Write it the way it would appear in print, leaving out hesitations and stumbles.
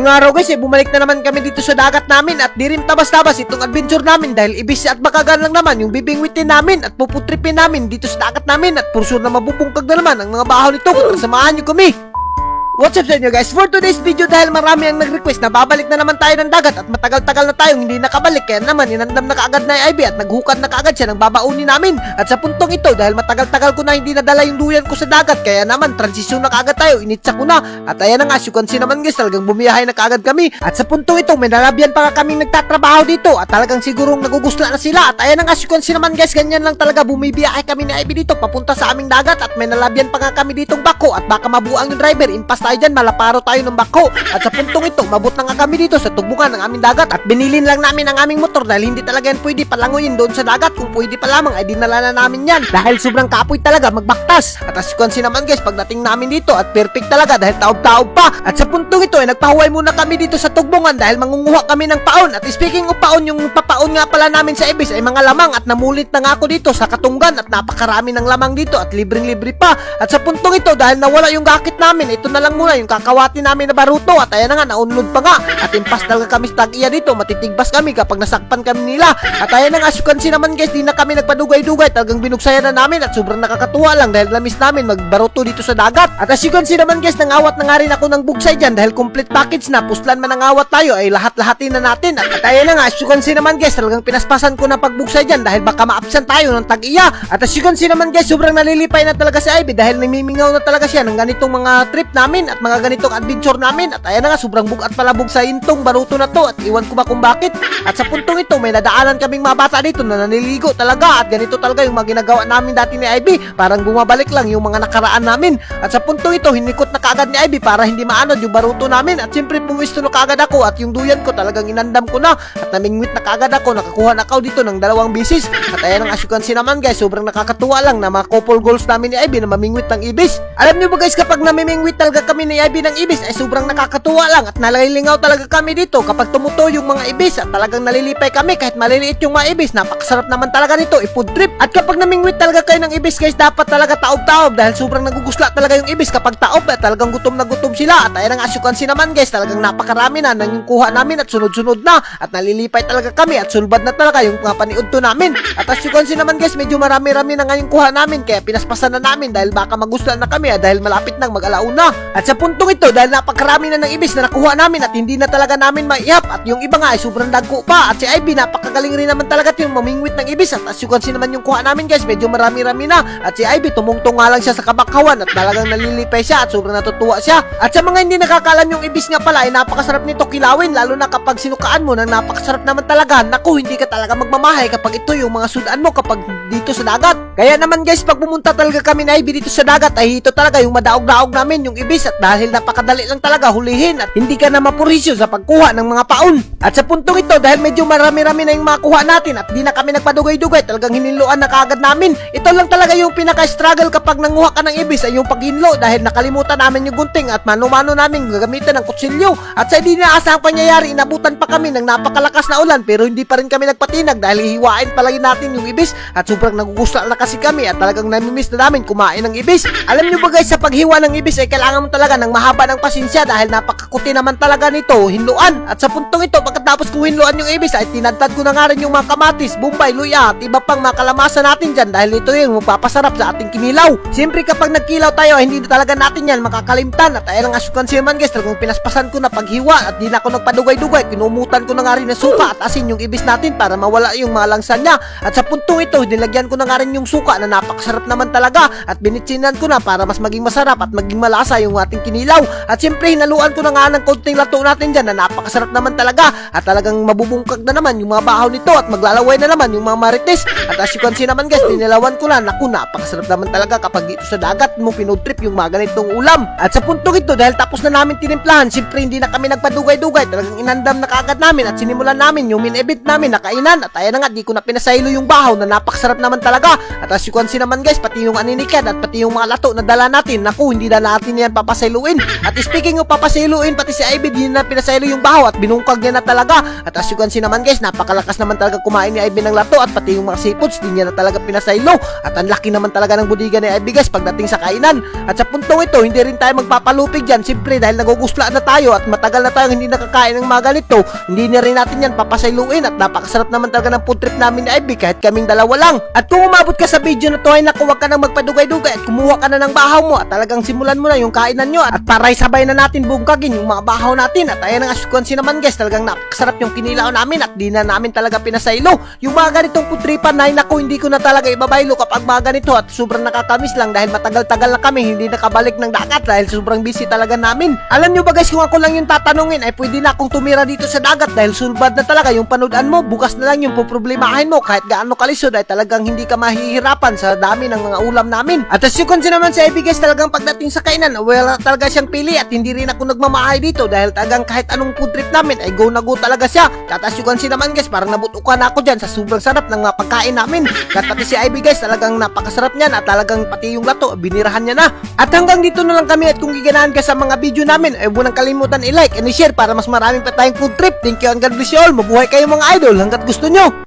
Ngayong araw guys, bumalik na naman kami dito sa dagat namin at di rin tabas-tabas itong adventure namin dahil ibis at bakagan lang naman yung bibingwitin namin at puputripin namin dito sa dagat namin at pursur na mabubungkag na naman ang mga bahaw nito kung samahan nyo kami. What's up sa inyo guys? For today's video dahil marami ang nag-request na babalik na naman tayo ng dagat at matagal-tagal na tayong hindi nakabalik kaya naman inandam na kaagad na Ivy at naghukad na kaagad siya ng babaunin namin. At sa puntong ito dahil matagal-tagal ko na hindi nadala yung duyan ko sa dagat kaya naman transisyon na kaagad tayo, initsa ko na. At ayan na nga, syukansi naman guys, talagang bumiyahay na kaagad kami. At sa puntong ito may nalabyan pa kaming nagtatrabaho dito at talagang sigurong nagugusla na sila. At ayan na nga, syukansi naman guys, ganyan lang talaga bumibiyahe kami ni Ivy dito papunta sa aming dagat at may nalabyan pa nga kami ditong bako at baka mabuang yung driver, impas tayo dyan, malaparo tayo ng bako. At sa puntong ito, mabot na nga kami dito sa tugbungan ng aming dagat at binilin lang namin ang aming motor dahil hindi talaga yan pwede palanguyin doon sa dagat. Kung pwede pa lamang ay dinala na namin yan dahil sobrang kapoy talaga magbaktas. At as you can see naman guys, pagdating namin dito at perfect talaga dahil taob-taob pa. At sa puntong ito ay nagpahuway muna kami dito sa tugbungan dahil mangunguha kami ng paon. At speaking of paon, yung papaon nga pala namin sa ibis ay mga lamang at namulit na nga ako dito sa Katunggan at napakarami ng lamang dito at libreng-libre pa. At sa puntong ito dahil nawala yung gakit namin, ito na lang muna yung kakawati namin na baruto at ayan na nga, naunlod pa nga at impas talaga kami sa tag-iya dito, matitigbas kami kapag nasakpan kami nila. At ayan na nga, syukansi naman guys, di na kami nagpadugay-dugay, talagang binuksayan na namin at sobrang nakakatuwa lang dahil lamis namin magbaruto dito sa dagat. At as syukansi naman guys, nangawat na nga rin ako ng bugsay dyan dahil complete package na, puslan man nangawat tayo ay lahat-lahatin na natin. At ayan na nga, syukansi naman guys, talagang pinaspasan ko na pagbugsay dyan dahil baka ma-absent tayo ng tag-iya. At as syukansi naman guys, sobrang nalilipay na talaga si Ivy dahil namimingaw na talaga siya ng ganitong mga trip namin at mga ganitong adventure namin. At ayan na nga, sobrang bugat palabog sa intong baruto na to at iwan ko ba kung bakit. At sa puntong ito may nadaanan kaming mga bata dito na naniligo talaga at ganito talaga yung mga ginagawa namin dati ni Ivy, parang bumabalik lang yung mga nakaraan namin. At sa puntong ito hinikot na kaagad ni Ivy para hindi maanod yung baruto namin at siyempre pumisto na kaagad ako at yung duyan ko talagang inandam ko na at namingwit na kaagad ako, nakakuha na ako dito ng 2 bisis. At ayan ang as you can see naman guys, sobrang nakakatuwa lang na mga couple goals namin ni Ivy na mamingwit ng ibis. Alam nyo ba guys, kapag namimingwit talaga kami ni Ivy ng ibis ay sobrang nakakatuwa lang at nalilingaw talaga kami dito kapag tumuto yung mga ibis at talagang nalilipay kami kahit maliliit yung mga ibis. Napakasarap naman talaga nito, i-food trip. At kapag namingwit talaga kayo ng ibis guys, dapat talaga taob-taob dahil sobrang nagugusla talaga yung ibis kapag taob at talagang gutom na gutom sila. At ayan ang asyukansi naman guys, talagang napakarami na nang yung kuha namin at sunod-sunod na at nalilipay talaga kami at sulbad na talaga yung mga paniud to namin. At asyukansi naman guys, medyo marami-rami na nga yung kuha namin kaya pinaspasan na namin dahil baka magusla na kami dahil malapit nang mag-alauna. At sa puntong ito dahil napakarami na ng ibis na nakuha namin at hindi na talaga namin maihap at yung iba nga ay sobrang dagko pa at si Ivy napakagaling rin naman talaga yung mamingwit ng ibis. At as you can see naman yung kuha namin guys, medyo marami-rami na at si Ivy tumungtong nga lang siya sa kabakawan at talagang nalilipay siya at sobrang natutuwa siya. At sa mga hindi nakakaalam, yung ibis nga pala ay napakasarap nito kilawin lalo na kapag sinukaan mo ng napakasarap naman talaga. Naku, hindi ka talaga magmamahay kapag ito yung mga sudaan mo kapag dito sa dagat. Kaya naman guys, pag pumunta talaga kami na Ivy dito sa dagat ay ito talaga yung madaog-daog namin yung ibis at dahil napakadali lang talaga hulihin at hindi ka na mapurisyo sa pagkuha ng mga paon. At sa puntong ito dahil medyo marami-rami na yung makuha natin at di na kami nagpadugay-dugay, talagang hiniluan na kaagad namin. Ito lang talaga yung pinaka-struggle kapag nanguha ka ng ibis ay yung paghinlo dahil nakalimutan namin yung gunting at mano-mano namin gagamitan ng kutsilyo. At sa hindi inaasahang pangyayari, inabutan pa kami ng napakalakas na ulan pero hindi pa rin kami nagpatinag dahil hihiwain palagi natin yung ibis at sobrang nagugusla na kasi kami at talagang namimiss na namin kumain ng ibis. Alam nyo ba guys, sa paghiwa ng ibis ay kailangan mo talaga ng mahaba ng pasensya dahil napakakuti naman talaga nito hinluan. At sa puntong ito, pagkatapos ko hinluan yung ibis ay tinadtad ko na nga rin yung mga kamatis, bumbay, luya at iba pang mga kalamasan natin dyan dahil ito yung magpapasarap sa ating kinilaw. Siyempre kapag nagkilaw tayo ay hindi talaga natin yan makakalimtan. At ayan ang asukansi naman guys, talagang pinaspasan ko na paghiwa at di na ako nagpadugay-dugay, kinumutan ko na nga rin ng suka at asin yung ibis natin para mawala yung mga langsa niya. At sa puntong ito, nilagyan ko na nga rin yung suka na napakasarap naman talaga at binitsinan ko na para mas maging masarap at maging malasa yung ating kinilaw. At siyempre hinaluan ko na nga ng konting lato natin dyan na napakasarap naman talaga at talagang mabubungkag na naman yung mga bahaw nito at maglalaway na naman yung mga marites. At as you can see naman guys, dinilawan ko na. Naku, napakasarap naman talaga kapag dito sa dagat mo pinudtrip yung mga ganitong ulam. At sa puntong ito, dahil tapos na namin tinimplahan, siyempre hindi na kami nagpadugay-dugay, talagang inandam na kaagad namin at sinimulan namin yung minebit namin na kainan. At ayan na nga, di ko na pinasaylo yung bahaw na napakasarap naman talaga. At as you can see naman guys, pati yung aninikad at pati yung mga lato na dala natin, naku, hindi na natin yan papasailuin. At speaking of papasailuin, pati si Ivy din na pinasaylo yung bahaw at binungkag niya na talaga. At as you can see naman guys, napakalakas naman talaga kumain ni Ivy ng lato at pati yung mga seafoods din niya na talaga pinasaylo. At ang laki naman talaga ng budiga ni Ivy guys pagdating sa kainan. At sa puntong ito, hindi rin tayo magpapalupig dyan. Siyempre dahil nagugusla na tayo at matagal na tayong hindi nakakain ng mga ganito, hindi na rin natin yan papasayluin. At napakasarap naman talaga ng food trip namin ni Ivy kahit kaming dalawa lang. At kung umabot ka sa video na to ay naku, huwag ka nang magpadugay-dugay at kumuha ka na ng bahaw mo at talagang simulan mo na yung kainan nyo. At paray sabay na natin bungkagin yung mga bahaw natin. At ayan ang asukwansi naman guys, talagang napakasarap yung kinilaw namin at di na namin talaga pinasaylo. Yung mga ganitong food tripan na naku, hindi ko na talaga ibabaylo kapag mga ganito at sobrang nakakamiss lang dahil matagal-tagal na kami hindi nakabalik ng dagat dahil sobrang busy talaga namin. Alam nyo ba guys, kung ako lang yung tatanungin ay pwede na akong tumira dito sa dagat dahil sulbad na talaga yung panudan mo. Bukas na lang yung poproblemahin mo kahit gaano kalisod ay talagang hindi ka mahihirapan sa dami ng mga ulam namin. At as you can see naman sa Ivy guys, talagang pagdating sa kainan, wala talaga siyang pili at hindi rin ako nagmamahay dito dahil talagang kahit anong food trip namin ay go na go talaga siya. At as you can see naman guys, parang nabutukan ako dyan sa sobrang sarap ng mga pagkain namin. At pati si Ivy guys, talagang napakasarap niyan at talagang pati yung lato, binirahan niya na. At hanggang dito na lang kami at kung giganahan ka sa mga video namin ay huwag nang kalimutan i-like and i-share para mas maraming pa tayong food trip. Thank you and God bless you all. Mabuhay kayo mga idol hanggat gusto nyo.